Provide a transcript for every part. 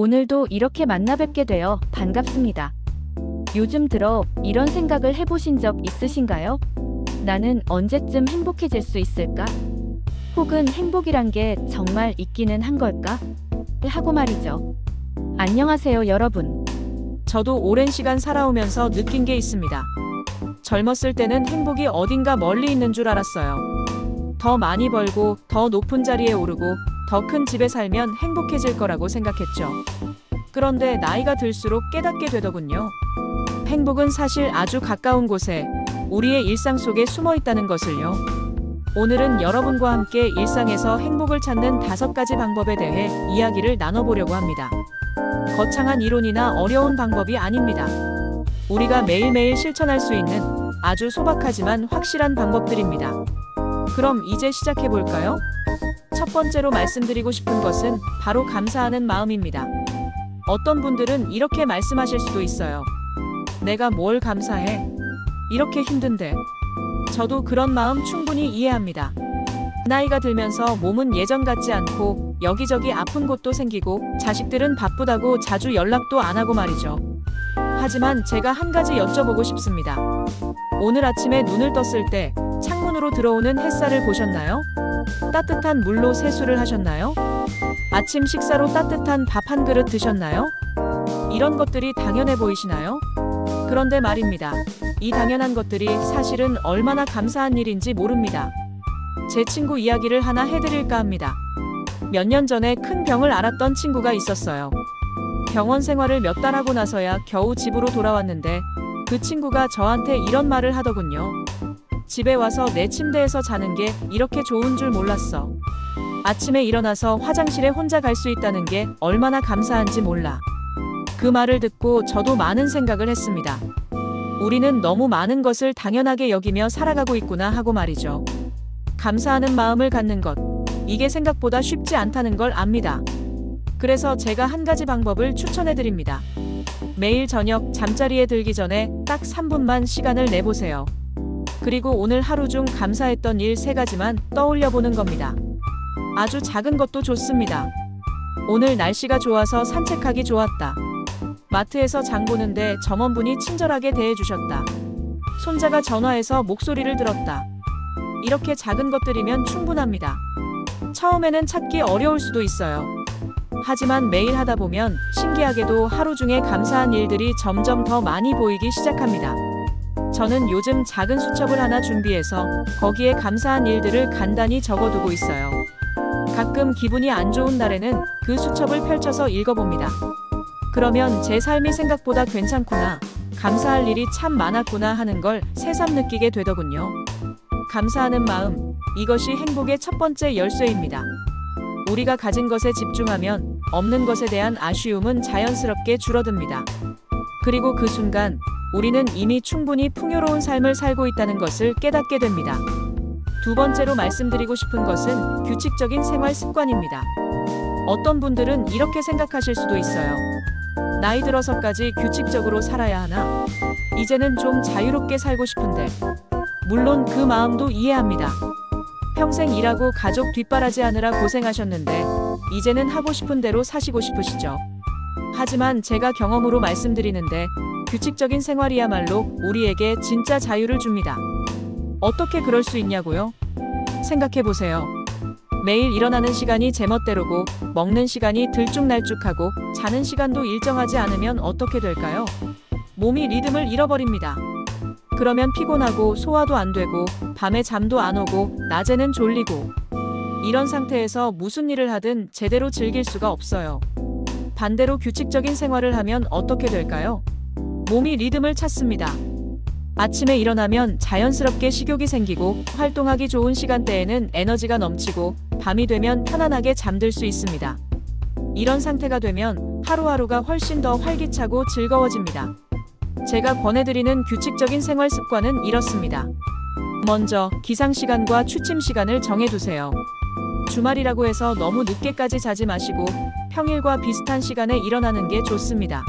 오늘도 이렇게 만나 뵙게 되어 반갑습니다. 요즘 들어 이런 생각을 해보신 적 있으신가요? 나는 언제쯤 행복해질 수 있을까? 혹은 행복이란 게 정말 있기는 한 걸까? 하고 말이죠. 안녕하세요, 여러분. 저도 오랜 시간 살아오면서 느낀 게 있습니다. 젊었을 때는 행복이 어딘가 멀리 있는 줄 알았어요. 더 많이 벌고 더 높은 자리에 오르고 더 큰 집에 살면 행복해질 거라고 생각했죠. 그런데 나이가 들수록 깨닫게 되더군요. 행복은 사실 아주 가까운 곳에 우리의 일상 속에 숨어 있다는 것을요. 오늘은 여러분과 함께 일상에서 행복을 찾는 5가지 방법에 대해 이야기를 나눠보려고 합니다. 거창한 이론이나 어려운 방법이 아닙니다. 우리가 매일매일 실천할 수 있는 아주 소박하지만 확실한 방법들입니다. 그럼 이제 시작해볼까요? 첫 번째로 말씀드리고 싶은 것은 바로 감사하는 마음입니다. 어떤 분들은 이렇게 말씀하실 수도 있어요. 내가 뭘 감사해? 이렇게 힘든데. 저도 그런 마음 충분히 이해합니다. 나이가 들면서 몸은 예전 같지 않고 여기저기 아픈 곳도 생기고 자식들은 바쁘다고 자주 연락도 안 하고 말이죠. 하지만 제가 한 가지 여쭤보고 싶습니다. 오늘 아침에 눈을 떴을 때 창문으로 들어오는 햇살을 보셨나요? 따뜻한 물로 세수를 하셨나요? 아침 식사로 따뜻한 밥 한 그릇 드셨나요? 이런 것들이 당연해 보이시나요? 그런데 말입니다. 이 당연한 것들이 사실은 얼마나 감사한 일인지 모릅니다. 제 친구 이야기를 하나 해드릴까 합니다. 몇 년 전에 큰 병을 앓았던 친구가 있었어요. 병원 생활을 몇 달 하고 나서야 겨우 집으로 돌아왔는데 그 친구가 저한테 이런 말을 하더군요. 집에 와서 내 침대에서 자는 게 이렇게 좋은 줄 몰랐어. 아침에 일어나서 화장실에 혼자 갈 수 있다는 게 얼마나 감사한지 몰라. 그 말을 듣고 저도 많은 생각을 했습니다. 우리는 너무 많은 것을 당연하게 여기며 살아가고 있구나 하고 말이죠. 감사하는 마음을 갖는 것, 이게 생각보다 쉽지 않다는 걸 압니다. 그래서 제가 한 가지 방법을 추천해 드립니다. 매일 저녁 잠자리에 들기 전에 딱 3분만 시간을 내보세요. 그리고 오늘 하루 중 감사했던 일 3가지만 떠올려 보는 겁니다. 아주 작은 것도 좋습니다. 오늘 날씨가 좋아서 산책하기 좋았다. 마트에서 장 보는데 점원분이 친절하게 대해주셨다. 손자가 전화해서 목소리를 들었다. 이렇게 작은 것들이면 충분합니다. 처음에는 찾기 어려울 수도 있어요. 하지만 매일 하다 보면 신기하게도 하루 중에 감사한 일들이 점점 더 많이 보이기 시작합니다. 저는 요즘 작은 수첩을 하나 준비해서 거기에 감사한 일들을 간단히 적어두고 있어요. 가끔 기분이 안 좋은 날에는 그 수첩을 펼쳐서 읽어봅니다. 그러면 제 삶이 생각보다 괜찮구나, 감사할 일이 참 많았구나 하는 걸 새삼 느끼게 되더군요. 감사하는 마음, 이것이 행복의 첫 번째 열쇠입니다. 우리가 가진 것에 집중하면 없는 것에 대한 아쉬움은 자연스럽게 줄어듭니다. 그리고 그 순간 우리는 이미 충분히 풍요로운 삶을 살고 있다는 것을 깨닫게 됩니다. 두 번째로 말씀드리고 싶은 것은 규칙적인 생활 습관입니다. 어떤 분들은 이렇게 생각하실 수도 있어요. 나이 들어서까지 규칙적으로 살아야 하나? 이제는 좀 자유롭게 살고 싶은데. 물론 그 마음도 이해합니다. 평생 일하고 가족 뒷바라지하느라 고생하셨는데 이제는 하고 싶은 대로 사시고 싶으시죠. 하지만 제가 경험으로 말씀드리는데 규칙적인 생활이야말로 우리에게 진짜 자유를 줍니다. 어떻게 그럴 수 있냐고요? 생각해보세요. 매일 일어나는 시간이 제멋대로고 먹는 시간이 들쭉날쭉하고 자는 시간도 일정하지 않으면 어떻게 될까요? 몸이 리듬을 잃어버립니다. 그러면 피곤하고 소화도 안 되고 밤에 잠도 안 오고 낮에는 졸리고, 이런 상태에서 무슨 일을 하든 제대로 즐길 수가 없어요. 반대로 규칙적인 생활을 하면 어떻게 될까요? 몸이 리듬을 찾습니다. 아침에 일어나면 자연스럽게 식욕이 생기고 활동하기 좋은 시간대에는 에너지가 넘치고 밤이 되면 편안하게 잠들 수 있습니다. 이런 상태가 되면 하루하루가 훨씬 더 활기차고 즐거워집니다. 제가 권해드리는 규칙적인 생활 습관은 이렇습니다. 먼저 기상시간과 취침시간을 정해두세요. 주말이라고 해서 너무 늦게까지 자지 마시고 평일과 비슷한 시간에 일어나는 게 좋습니다.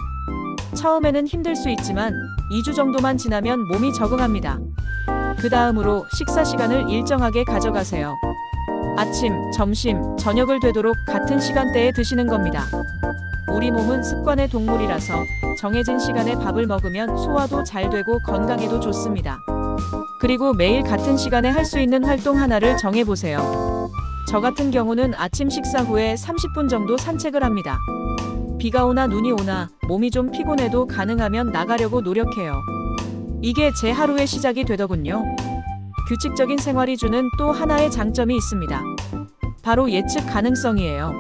처음에는 힘들 수 있지만 2주 정도만 지나면 몸이 적응합니다. 그 다음으로 식사 시간을 일정하게 가져가세요. 아침, 점심, 저녁을 되도록 같은 시간대에 드시는 겁니다. 우리 몸은 습관의 동물이라서 정해진 시간에 밥을 먹으면 소화도 잘 되고 건강에도 좋습니다. 그리고 매일 같은 시간에 할 수 있는 활동 하나를 정해보세요. 저 같은 경우는 아침 식사 후에 30분 정도 산책을 합니다. 비가 오나 눈이 오나 몸이 좀 피곤해도 가능하면 나가려고 노력해요. 이게 제 하루의 시작이 되더군요. 규칙적인 생활이 주는 또 하나의 장점이 있습니다. 바로 예측 가능성이에요.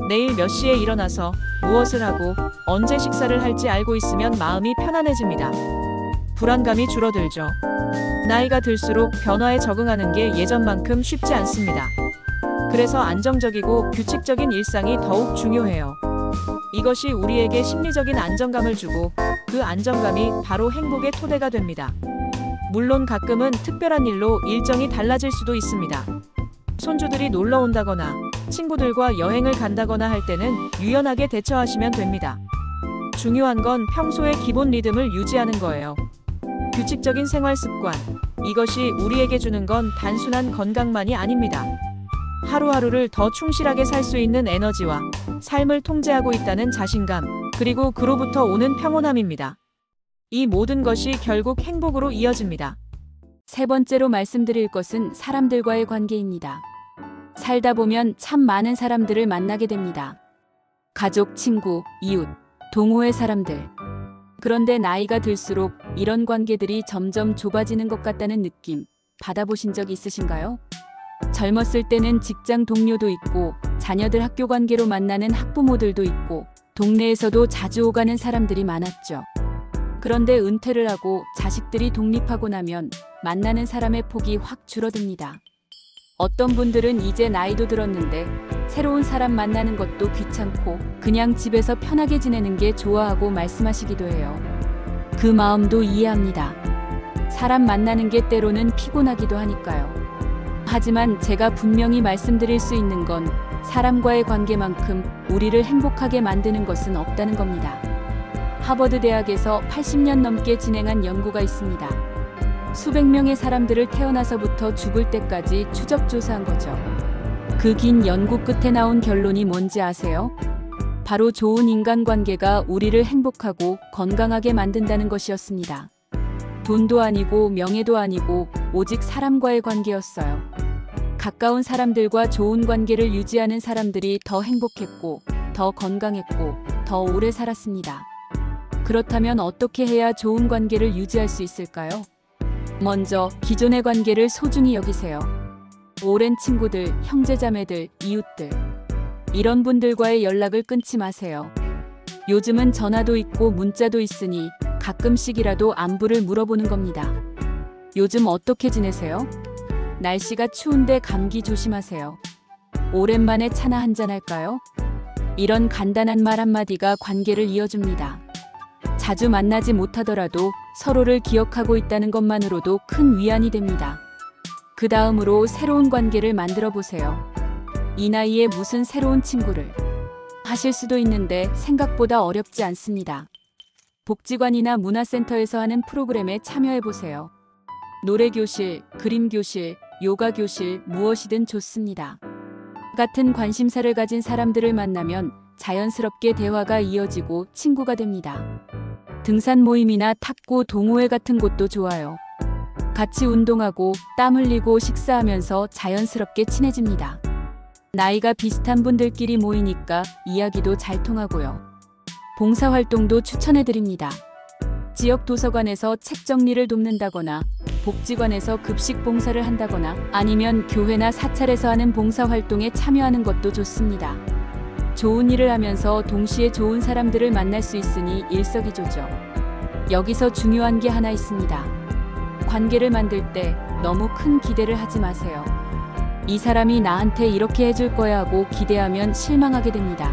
내일 몇 시에 일어나서 무엇을 하고 언제 식사를 할지 알고 있으면 마음이 편안해집니다. 불안감이 줄어들죠. 나이가 들수록 변화에 적응하는 게 예전만큼 쉽지 않습니다. 그래서 안정적이고 규칙적인 일상이 더욱 중요해요. 이것이 우리에게 심리적인 안정감을 주고 그 안정감이 바로 행복의 토대가 됩니다. 물론 가끔은 특별한 일로 일정이 달라질 수도 있습니다. 손주들이 놀러 온다거나 친구들과 여행을 간다거나 할 때는 유연하게 대처하시면 됩니다. 중요한 건 평소의 기본 리듬을 유지하는 거예요. 규칙적인 생활 습관, 이것이 우리에게 주는 건 단순한 건강만이 아닙니다. 하루하루를 더 충실하게 살 수 있는 에너지와 삶을 통제하고 있다는 자신감, 그리고 그로부터 오는 평온함입니다. 이 모든 것이 결국 행복으로 이어집니다. 세 번째로 말씀드릴 것은 사람들과의 관계입니다. 살다 보면 참 많은 사람들을 만나게 됩니다. 가족, 친구, 이웃, 동호회 사람들. 그런데 나이가 들수록 이런 관계들이 점점 좁아지는 것 같다는 느낌 받아보신 적 있으신가요? 젊었을 때는 직장 동료도 있고 자녀들 학교 관계로 만나는 학부모들도 있고 동네에서도 자주 오가는 사람들이 많았죠. 그런데 은퇴를 하고 자식들이 독립하고 나면 만나는 사람의 폭이 확 줄어듭니다. 어떤 분들은 이제 나이도 들었는데 새로운 사람 만나는 것도 귀찮고 그냥 집에서 편하게 지내는 게 좋아하고 말씀하시기도 해요. 그 마음도 이해합니다. 사람 만나는 게 때로는 피곤하기도 하니까요. 하지만 제가 분명히 말씀드릴 수 있는 건 사람과의 관계만큼 우리를 행복하게 만드는 것은 없다는 겁니다. 하버드 대학에서 80년 넘게 진행한 연구가 있습니다. 수백 명의 사람들을 태어나서부터 죽을 때까지 추적 조사한 거죠. 그 긴 연구 끝에 나온 결론이 뭔지 아세요? 바로 좋은 인간관계가 우리를 행복하고 건강하게 만든다는 것이었습니다. 돈도 아니고 명예도 아니고 오직 사람과의 관계였어요. 가까운 사람들과 좋은 관계를 유지하는 사람들이 더 행복했고, 더 건강했고, 더 오래 살았습니다. 그렇다면 어떻게 해야 좋은 관계를 유지할 수 있을까요? 먼저 기존의 관계를 소중히 여기세요. 오랜 친구들, 형제자매들, 이웃들. 이런 분들과의 연락을 끊지 마세요. 요즘은 전화도 있고 문자도 있으니 가끔씩이라도 안부를 물어보는 겁니다. 요즘 어떻게 지내세요? 날씨가 추운데 감기 조심하세요. 오랜만에 차나 한잔 할까요? 이런 간단한 말 한마디가 관계를 이어줍니다. 자주 만나지 못하더라도 서로를 기억하고 있다는 것만으로도 큰 위안이 됩니다. 그 다음으로 새로운 관계를 만들어 보세요. 이 나이에 무슨 새로운 친구를 하실 수도 있는데 생각보다 어렵지 않습니다. 복지관이나 문화센터에서 하는 프로그램에 참여해 보세요. 노래교실, 그림교실, 요가교실, 무엇이든 좋습니다. 같은 관심사를 가진 사람들을 만나면 자연스럽게 대화가 이어지고 친구가 됩니다. 등산 모임이나 탁구, 동호회 같은 곳도 좋아요. 같이 운동하고 땀 흘리고 식사하면서 자연스럽게 친해집니다. 나이가 비슷한 분들끼리 모이니까 이야기도 잘 통하고요. 봉사활동도 추천해드립니다. 지역 도서관에서 책 정리를 돕는다거나 복지관에서 급식 봉사를 한다거나 아니면 교회나 사찰에서 하는 봉사활동에 참여하는 것도 좋습니다. 좋은 일을 하면서 동시에 좋은 사람들을 만날 수 있으니 일석이조죠. 여기서 중요한 게 하나 있습니다. 관계를 만들 때 너무 큰 기대를 하지 마세요. 이 사람이 나한테 이렇게 해줄 거야 하고 기대하면 실망하게 됩니다.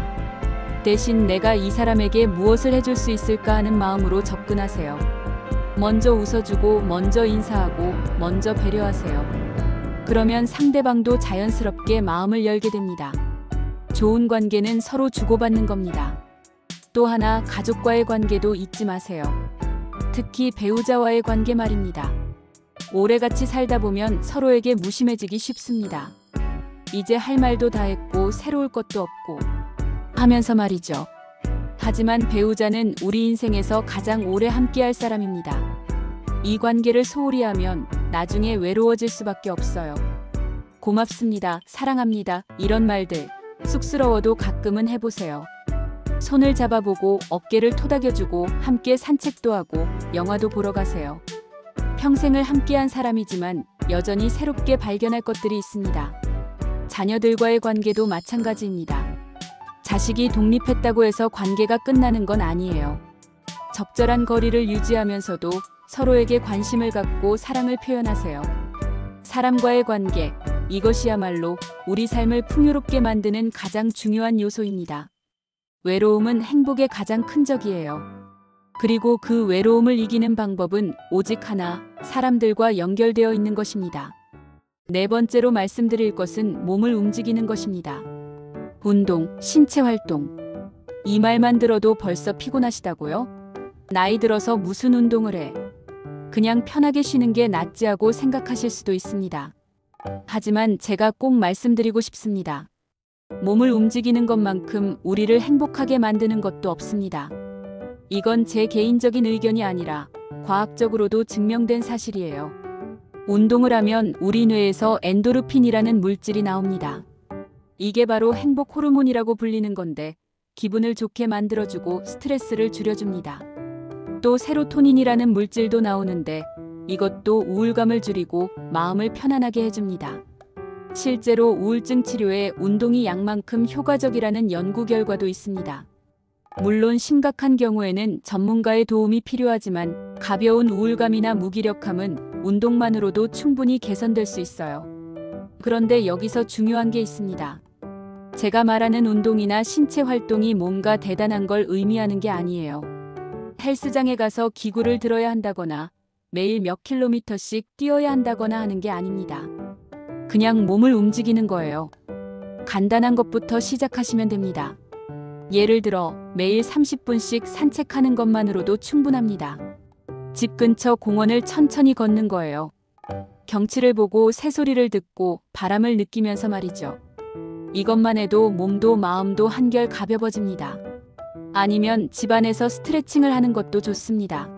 대신 내가 이 사람에게 무엇을 해줄 수 있을까 하는 마음으로 접근하세요. 먼저 웃어주고 먼저 인사하고 먼저 배려하세요. 그러면 상대방도 자연스럽게 마음을 열게 됩니다. 좋은 관계는 서로 주고받는 겁니다. 또 하나, 가족과의 관계도 잊지 마세요. 특히 배우자와의 관계 말입니다. 오래 같이 살다 보면 서로에게 무심해지기 쉽습니다. 이제 할 말도 다 했고 새로울 것도 없고 하면서 말이죠. 하지만 배우자는 우리 인생에서 가장 오래 함께할 사람입니다. 이 관계를 소홀히 하면 나중에 외로워질 수밖에 없어요. 고맙습니다. 사랑합니다. 이런 말들 쑥스러워도 가끔은 해보세요. 손을 잡아보고 어깨를 토닥여주고 함께 산책도 하고 영화도 보러 가세요. 평생을 함께한 사람이지만 여전히 새롭게 발견할 것들이 있습니다. 자녀들과의 관계도 마찬가지입니다. 자식이 독립했다고 해서 관계가 끝나는 건 아니에요. 적절한 거리를 유지하면서도 서로에게 관심을 갖고 사랑을 표현하세요. 사람과의 관계, 이것이야말로 우리 삶을 풍요롭게 만드는 가장 중요한 요소입니다. 외로움은 행복의 가장 큰 적이에요. 그리고 그 외로움을 이기는 방법은 오직 하나, 사람들과 연결되어 있는 것입니다. 네 번째로 말씀드릴 것은 몸을 움직이는 것입니다. 운동, 신체 활동. 이 말만 들어도 벌써 피곤하시다고요? 나이 들어서 무슨 운동을 해? 그냥 편하게 쉬는 게 낫지 하고 생각하실 수도 있습니다. 하지만 제가 꼭 말씀드리고 싶습니다. 몸을 움직이는 것만큼 우리를 행복하게 만드는 것도 없습니다. 이건 제 개인적인 의견이 아니라 과학적으로도 증명된 사실이에요. 운동을 하면 우리 뇌에서 엔도르핀이라는 물질이 나옵니다. 이게 바로 행복 호르몬이라고 불리는 건데 기분을 좋게 만들어주고 스트레스를 줄여줍니다. 또 세로토닌이라는 물질도 나오는데 이것도 우울감을 줄이고 마음을 편안하게 해줍니다. 실제로 우울증 치료에 운동이 약만큼 효과적이라는 연구 결과도 있습니다. 물론 심각한 경우에는 전문가의 도움이 필요하지만 가벼운 우울감이나 무기력함은 운동만으로도 충분히 개선될 수 있어요. 그런데 여기서 중요한 게 있습니다. 제가 말하는 운동이나 신체 활동이 뭔가 대단한 걸 의미하는 게 아니에요. 헬스장에 가서 기구를 들어야 한다거나 매일 몇 킬로미터씩 뛰어야 한다거나 하는 게 아닙니다. 그냥 몸을 움직이는 거예요. 간단한 것부터 시작하시면 됩니다. 예를 들어 매일 30분씩 산책하는 것만으로도 충분합니다. 집 근처 공원을 천천히 걷는 거예요. 경치를 보고 새소리를 듣고 바람을 느끼면서 말이죠. 이것만 해도 몸도 마음도 한결 가벼워집니다. 아니면 집안에서 스트레칭을 하는 것도 좋습니다.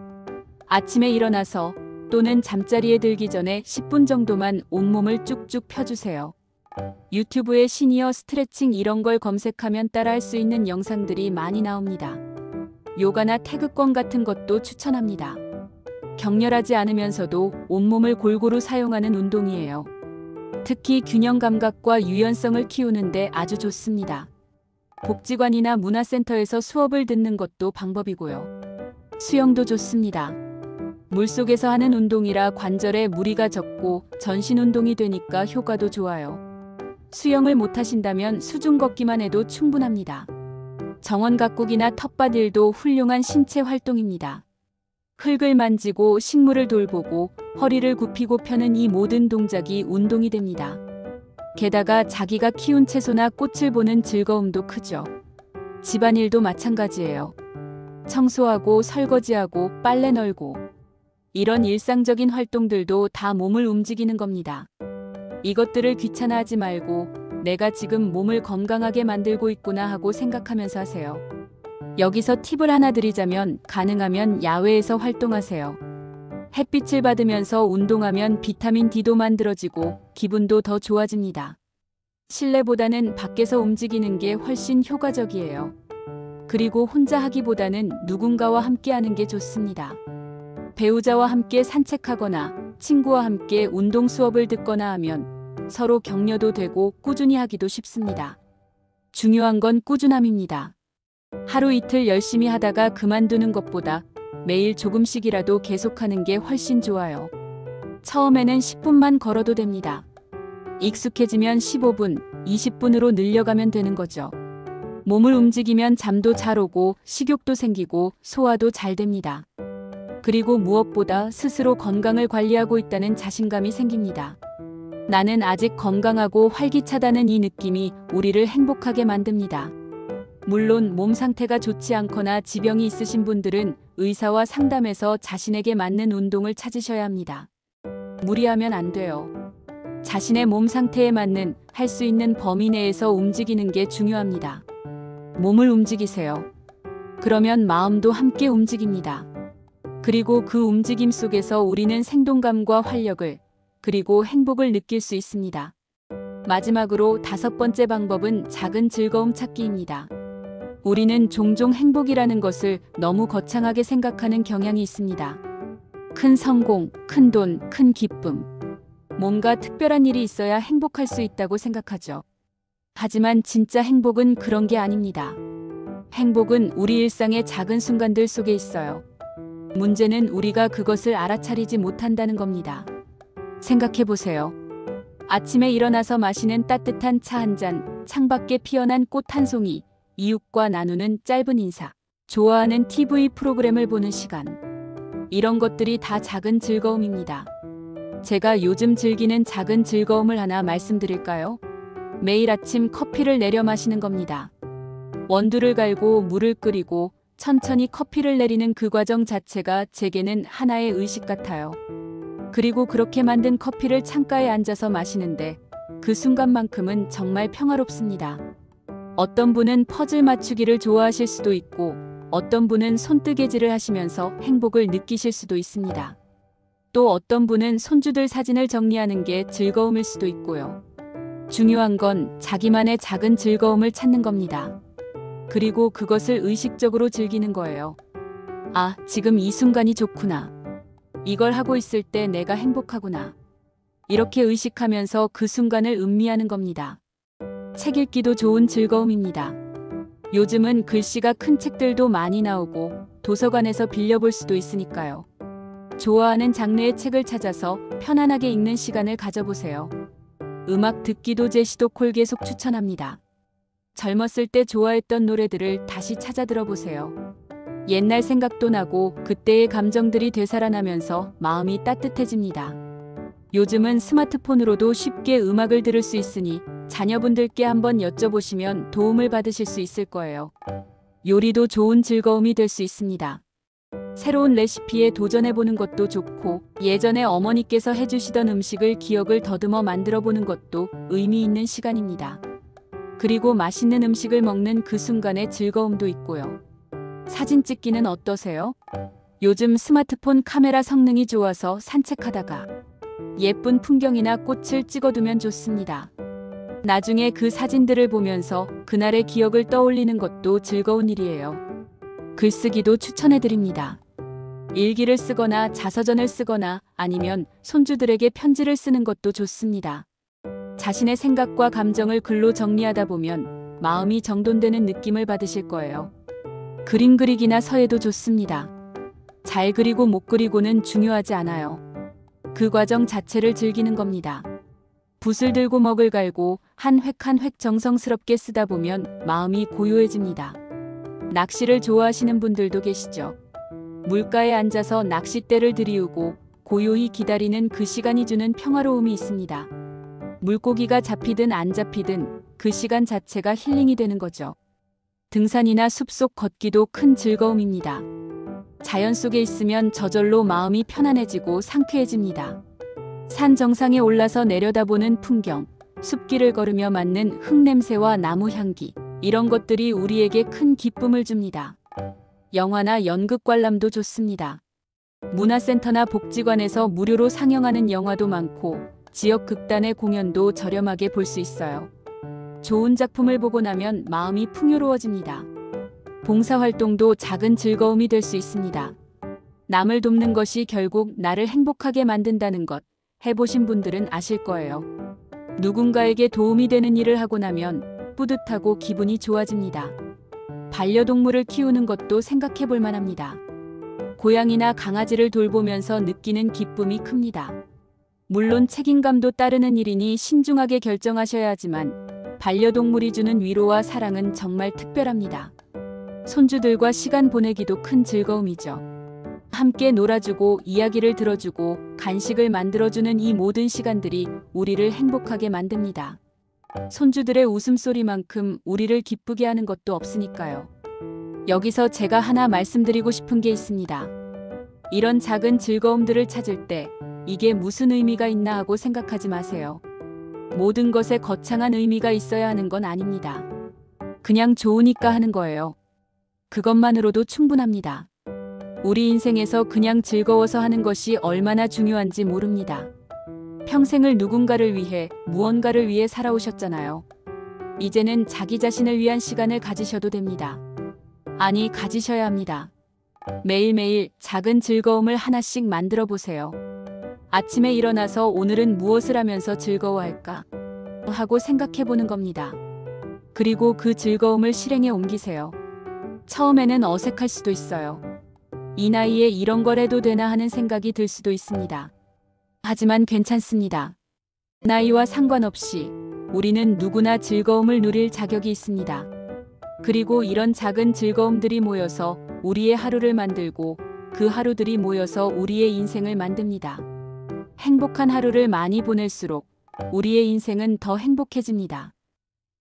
아침에 일어나서 또는 잠자리에 들기 전에 10분 정도만 온몸을 쭉쭉 펴주세요. 유튜브에 시니어 스트레칭 이런 걸 검색하면 따라할 수 있는 영상들이 많이 나옵니다. 요가나 태극권 같은 것도 추천합니다. 격렬하지 않으면서도 온몸을 골고루 사용하는 운동이에요. 특히 균형 감각과 유연성을 키우는데 아주 좋습니다. 복지관이나 문화센터에서 수업을 듣는 것도 방법이고요. 수영도 좋습니다. 물속에서 하는 운동이라 관절에 무리가 적고 전신 운동이 되니까 효과도 좋아요. 수영을 못하신다면 수중 걷기만 해도 충분합니다. 정원 가꾸기나 텃밭 일도 훌륭한 신체 활동입니다. 흙을 만지고 식물을 돌보고 허리를 굽히고 펴는 이 모든 동작이 운동이 됩니다. 게다가 자기가 키운 채소나 꽃을 보는 즐거움도 크죠. 집안일도 마찬가지예요. 청소하고 설거지하고 빨래 널고 이런 일상적인 활동들도 다 몸을 움직이는 겁니다. 이것들을 귀찮아하지 말고 내가 지금 몸을 건강하게 만들고 있구나 하고 생각하면서 하세요. 여기서 팁을 하나 드리자면 가능하면 야외에서 활동하세요. 햇빛을 받으면서 운동하면 비타민 D도 만들어지고 기분도 더 좋아집니다. 실내보다는 밖에서 움직이는 게 훨씬 효과적이에요. 그리고 혼자 하기보다는 누군가와 함께 하는 게 좋습니다. 배우자와 함께 산책하거나 친구와 함께 운동 수업을 듣거나 하면 서로 격려도 되고 꾸준히 하기도 쉽습니다. 중요한 건 꾸준함입니다. 하루 이틀 열심히 하다가 그만두는 것보다 매일 조금씩이라도 계속하는 게 훨씬 좋아요. 처음에는 10분만 걸어도 됩니다. 익숙해지면 15분, 20분으로 늘려가면 되는 거죠. 몸을 움직이면 잠도 잘 오고 식욕도 생기고 소화도 잘 됩니다. 그리고 무엇보다 스스로 건강을 관리하고 있다는 자신감이 생깁니다. 나는 아직 건강하고 활기차다는 이 느낌이 우리를 행복하게 만듭니다. 물론 몸 상태가 좋지 않거나 지병이 있으신 분들은 의사와 상담해서 자신에게 맞는 운동을 찾으셔야 합니다. 무리하면 안 돼요. 자신의 몸 상태에 맞는 할 수 있는 범위 내에서 움직이는 게 중요합니다. 몸을 움직이세요. 그러면 마음도 함께 움직입니다. 그리고 그 움직임 속에서 우리는 생동감과 활력을, 그리고 행복을 느낄 수 있습니다. 마지막으로 5번째 방법은 작은 즐거움 찾기입니다. 우리는 종종 행복이라는 것을 너무 거창하게 생각하는 경향이 있습니다. 큰 성공, 큰 돈, 큰 기쁨. 뭔가 특별한 일이 있어야 행복할 수 있다고 생각하죠. 하지만 진짜 행복은 그런 게 아닙니다. 행복은 우리 일상의 작은 순간들 속에 있어요. 문제는 우리가 그것을 알아차리지 못한다는 겁니다. 생각해 보세요. 아침에 일어나서 마시는 따뜻한 차 한 잔, 창밖에 피어난 꽃 한 송이, 이웃과 나누는 짧은 인사, 좋아하는 TV 프로그램을 보는 시간. 이런 것들이 다 작은 즐거움입니다. 제가 요즘 즐기는 작은 즐거움을 하나 말씀드릴까요? 매일 아침 커피를 내려 마시는 겁니다. 원두를 갈고 물을 끓이고 천천히 커피를 내리는 그 과정 자체가 제게는 하나의 의식 같아요. 그리고 그렇게 만든 커피를 창가에 앉아서 마시는데 그 순간만큼은 정말 평화롭습니다. 어떤 분은 퍼즐 맞추기를 좋아하실 수도 있고 어떤 분은 손뜨개질을 하시면서 행복을 느끼실 수도 있습니다. 또 어떤 분은 손주들 사진을 정리하는 게 즐거움일 수도 있고요. 중요한 건 자기만의 작은 즐거움을 찾는 겁니다. 그리고 그것을 의식적으로 즐기는 거예요. 아, 지금 이 순간이 좋구나. 이걸 하고 있을 때 내가 행복하구나. 이렇게 의식하면서 그 순간을 음미하는 겁니다. 책 읽기도 좋은 즐거움입니다. 요즘은 글씨가 큰 책들도 많이 나오고 도서관에서 빌려볼 수도 있으니까요. 좋아하는 장르의 책을 찾아서 편안하게 읽는 시간을 가져보세요. 음악 듣기도 제시도콜 계속 추천합니다. 젊었을 때 좋아했던 노래들을 다시 찾아 들어보세요. 옛날 생각도 나고 그때의 감정들이 되살아나면서 마음이 따뜻해집니다. 요즘은 스마트폰으로도 쉽게 음악을 들을 수 있으니 자녀분들께 한번 여쭤보시면 도움을 받으실 수 있을 거예요. 요리도 좋은 즐거움이 될 수 있습니다. 새로운 레시피에 도전해보는 것도 좋고 예전에 어머니께서 해주시던 음식을 기억을 더듬어 만들어보는 것도 의미 있는 시간입니다. 그리고 맛있는 음식을 먹는 그 순간의 즐거움도 있고요. 사진 찍기는 어떠세요? 요즘 스마트폰 카메라 성능이 좋아서 산책하다가 예쁜 풍경이나 꽃을 찍어두면 좋습니다. 나중에 그 사진들을 보면서 그날의 기억을 떠올리는 것도 즐거운 일이에요. 글쓰기도 추천해드립니다. 일기를 쓰거나 자서전을 쓰거나 아니면 손주들에게 편지를 쓰는 것도 좋습니다. 자신의 생각과 감정을 글로 정리하다 보면 마음이 정돈되는 느낌을 받으실 거예요. 그림 그리기나 서예도 좋습니다. 잘 그리고 못 그리고는 중요하지 않아요. 그 과정 자체를 즐기는 겁니다. 붓을 들고 먹을 갈고 한 획 한 획 정성스럽게 쓰다 보면 마음이 고요해집니다. 낚시를 좋아하시는 분들도 계시죠. 물가에 앉아서 낚싯대를 들이우고 고요히 기다리는 그 시간이 주는 평화로움이 있습니다. 물고기가 잡히든 안 잡히든 그 시간 자체가 힐링이 되는 거죠. 등산이나 숲속 걷기도 큰 즐거움입니다. 자연 속에 있으면 저절로 마음이 편안해지고 상쾌해집니다. 산 정상에 올라서 내려다보는 풍경, 숲길을 걸으며 맡는 흙냄새와 나무 향기, 이런 것들이 우리에게 큰 기쁨을 줍니다. 영화나 연극 관람도 좋습니다. 문화센터나 복지관에서 무료로 상영하는 영화도 많고 지역 극단의 공연도 저렴하게 볼 수 있어요. 좋은 작품을 보고 나면 마음이 풍요로워집니다. 봉사활동도 작은 즐거움이 될 수 있습니다. 남을 돕는 것이 결국 나를 행복하게 만든다는 것, 해보신 분들은 아실 거예요. 누군가에게 도움이 되는 일을 하고 나면 뿌듯하고 기분이 좋아집니다. 반려동물을 키우는 것도 생각해 볼 만합니다. 고양이나 강아지를 돌보면서 느끼는 기쁨이 큽니다. 물론 책임감도 따르는 일이니 신중하게 결정하셔야 하지만 반려동물이 주는 위로와 사랑은 정말 특별합니다. 손주들과 시간 보내기도 큰 즐거움이죠. 함께 놀아주고 이야기를 들어주고 간식을 만들어주는 이 모든 시간들이 우리를 행복하게 만듭니다. 손주들의 웃음소리만큼 우리를 기쁘게 하는 것도 없으니까요. 여기서 제가 하나 말씀드리고 싶은 게 있습니다. 이런 작은 즐거움들을 찾을 때 이게 무슨 의미가 있나 하고 생각하지 마세요. 모든 것에 거창한 의미가 있어야 하는 건 아닙니다. 그냥 좋으니까 하는 거예요. 그것만으로도 충분합니다. 우리 인생에서 그냥 즐거워서 하는 것이 얼마나 중요한지 모릅니다. 평생을 누군가를 위해, 무언가를 위해 살아오셨잖아요. 이제는 자기 자신을 위한 시간을 가지셔도 됩니다. 아니, 가지셔야 합니다. 매일매일 작은 즐거움을 하나씩 만들어 보세요. 아침에 일어나서 오늘은 무엇을 하면서 즐거워할까? 하고 생각해 보는 겁니다. 그리고 그 즐거움을 실행에 옮기세요. 처음에는 어색할 수도 있어요. 이 나이에 이런 걸 해도 되나 하는 생각이 들 수도 있습니다. 하지만 괜찮습니다. 나이와 상관없이 우리는 누구나 즐거움을 누릴 자격이 있습니다. 그리고 이런 작은 즐거움들이 모여서 우리의 하루를 만들고 그 하루들이 모여서 우리의 인생을 만듭니다. 행복한 하루를 많이 보낼수록 우리의 인생은 더 행복해집니다.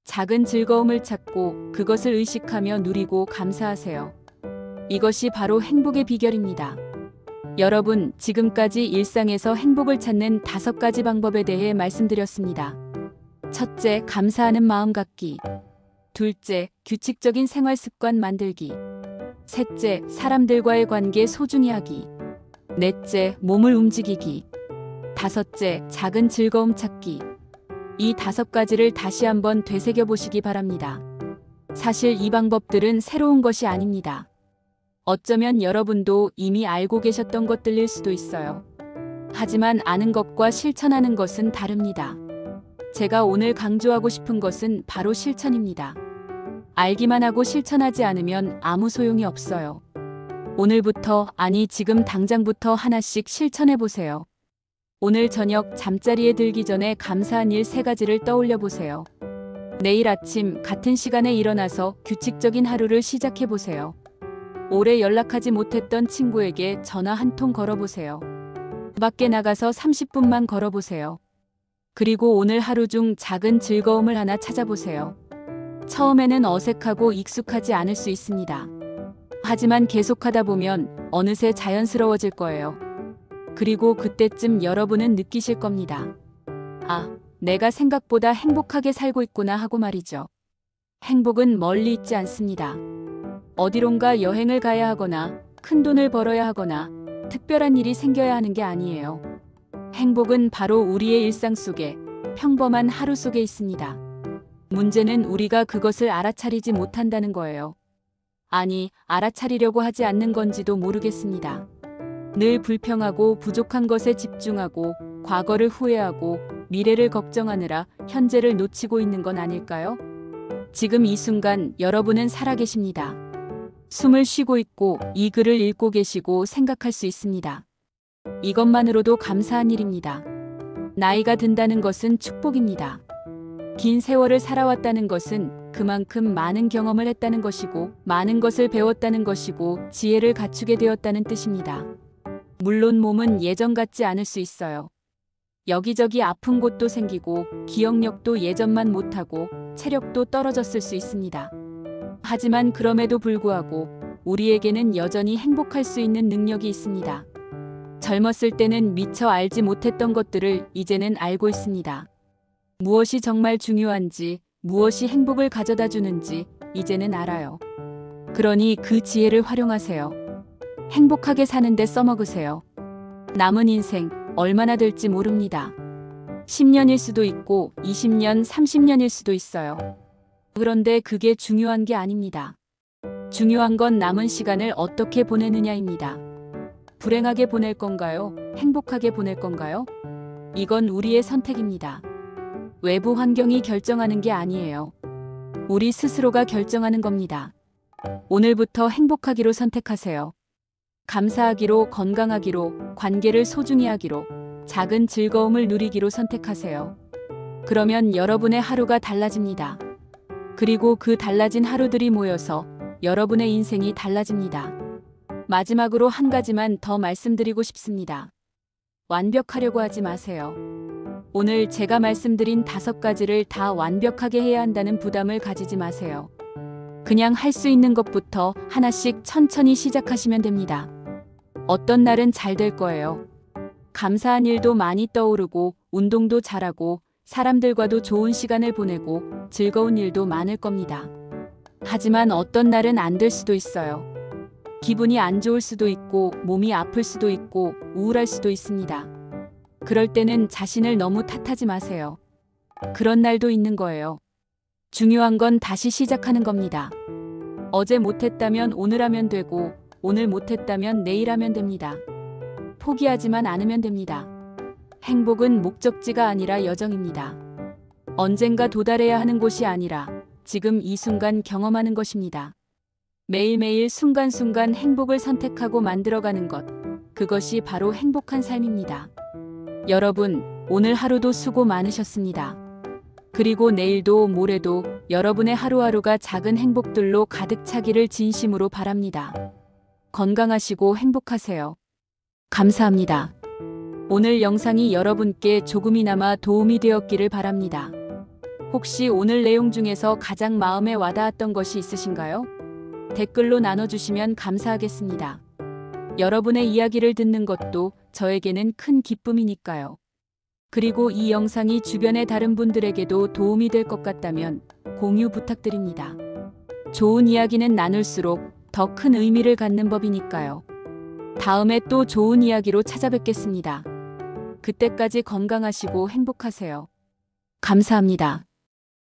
작은 즐거움을 찾고 그것을 의식하며 누리고 감사하세요. 이것이 바로 행복의 비결입니다. 여러분, 지금까지 일상에서 행복을 찾는 5가지 방법에 대해 말씀드렸습니다. 첫째, 감사하는 마음 갖기. 둘째, 규칙적인 생활 습관 만들기. 셋째, 사람들과의 관계 소중히 하기. 넷째, 몸을 움직이기. 다섯째, 작은 즐거움 찾기. 이 5가지를 다시 한번 되새겨 보시기 바랍니다. 사실 이 방법들은 새로운 것이 아닙니다. 어쩌면 여러분도 이미 알고 계셨던 것들일 수도 있어요. 하지만 아는 것과 실천하는 것은 다릅니다. 제가 오늘 강조하고 싶은 것은 바로 실천입니다. 알기만 하고 실천하지 않으면 아무 소용이 없어요. 오늘부터, 아니 지금 당장부터 하나씩 실천해 보세요. 오늘 저녁 잠자리에 들기 전에 감사한 일 3가지를 떠올려 보세요. 내일 아침 같은 시간에 일어나서 규칙적인 하루를 시작해 보세요. 오래 연락하지 못했던 친구에게 전화 한 통 걸어보세요. 밖에 나가서 30분만 걸어보세요. 그리고 오늘 하루 중 작은 즐거움을 하나 찾아보세요. 처음에는 어색하고 익숙하지 않을 수 있습니다. 하지만 계속하다 보면 어느새 자연스러워질 거예요. 그리고 그때쯤 여러분은 느끼실 겁니다. 아, 내가 생각보다 행복하게 살고 있구나 하고 말이죠. 행복은 멀리 있지 않습니다. 어디론가 여행을 가야 하거나 큰 돈을 벌어야 하거나 특별한 일이 생겨야 하는 게 아니에요. 행복은 바로 우리의 일상 속에, 평범한 하루 속에 있습니다. 문제는 우리가 그것을 알아차리지 못한다는 거예요. 아니, 알아차리려고 하지 않는 건지도 모르겠습니다. 늘 불평하고 부족한 것에 집중하고 과거를 후회하고 미래를 걱정하느라 현재를 놓치고 있는 건 아닐까요? 지금 이 순간 여러분은 살아계십니다. 숨을 쉬고 있고 이 글을 읽고 계시고 생각할 수 있습니다. 이것만으로도 감사한 일입니다. 나이가 든다는 것은 축복입니다. 긴 세월을 살아왔다는 것은 그만큼 많은 경험을 했다는 것이고 많은 것을 배웠다는 것이고 지혜를 갖추게 되었다는 뜻입니다. 물론 몸은 예전 같지 않을 수 있어요. 여기저기 아픈 곳도 생기고 기억력도 예전만 못하고 체력도 떨어졌을 수 있습니다. 하지만 그럼에도 불구하고 우리에게는 여전히 행복할 수 있는 능력이 있습니다. 젊었을 때는 미처 알지 못했던 것들을 이제는 알고 있습니다. 무엇이 정말 중요한지, 무엇이 행복을 가져다 주는지 이제는 알아요. 그러니 그 지혜를 활용하세요. 행복하게 사는데 써먹으세요. 남은 인생 얼마나 될지 모릅니다. 10년일 수도 있고 20년, 30년일 수도 있어요. 그런데 그게 중요한 게 아닙니다. 중요한 건 남은 시간을 어떻게 보내느냐입니다. 불행하게 보낼 건가요? 행복하게 보낼 건가요? 이건 우리의 선택입니다. 외부 환경이 결정하는 게 아니에요. 우리 스스로가 결정하는 겁니다. 오늘부터 행복하기로 선택하세요. 감사하기로, 건강하기로, 관계를 소중히 하기로, 작은 즐거움을 누리기로 선택하세요. 그러면 여러분의 하루가 달라집니다. 그리고 그 달라진 하루들이 모여서 여러분의 인생이 달라집니다. 마지막으로 한 가지만 더 말씀드리고 싶습니다. 완벽하려고 하지 마세요. 오늘 제가 말씀드린 5가지를 다 완벽하게 해야 한다는 부담을 가지지 마세요. 그냥 할 수 있는 것부터 하나씩 천천히 시작하시면 됩니다. 어떤 날은 잘 될 거예요. 감사한 일도 많이 떠오르고 운동도 잘하고 사람들과도 좋은 시간을 보내고 즐거운 일도 많을 겁니다. 하지만 어떤 날은 안 될 수도 있어요. 기분이 안 좋을 수도 있고, 몸이 아플 수도 있고, 우울할 수도 있습니다. 그럴 때는 자신을 너무 탓하지 마세요. 그런 날도 있는 거예요. 중요한 건 다시 시작하는 겁니다. 어제 못했다면 오늘 하면 되고, 오늘 못했다면 내일 하면 됩니다. 포기하지만 않으면 됩니다. 행복은 목적지가 아니라 여정입니다. 언젠가 도달해야 하는 곳이 아니라 지금 이 순간 경험하는 것입니다. 매일매일 순간순간 행복을 선택하고 만들어가는 것, 그것이 바로 행복한 삶입니다. 여러분, 오늘 하루도 수고 많으셨습니다. 그리고 내일도 모레도 여러분의 하루하루가 작은 행복들로 가득 차기를 진심으로 바랍니다. 건강하시고 행복하세요. 감사합니다. 오늘 영상이 여러분께 조금이나마 도움이 되었기를 바랍니다. 혹시 오늘 내용 중에서 가장 마음에 와닿았던 것이 있으신가요? 댓글로 나눠주시면 감사하겠습니다. 여러분의 이야기를 듣는 것도 저에게는 큰 기쁨이니까요. 그리고 이 영상이 주변의 다른 분들에게도 도움이 될 것 같다면 공유 부탁드립니다. 좋은 이야기는 나눌수록 더 큰 의미를 갖는 법이니까요. 다음에 또 좋은 이야기로 찾아뵙겠습니다. 그때까지 건강하시고 행복하세요. 감사합니다.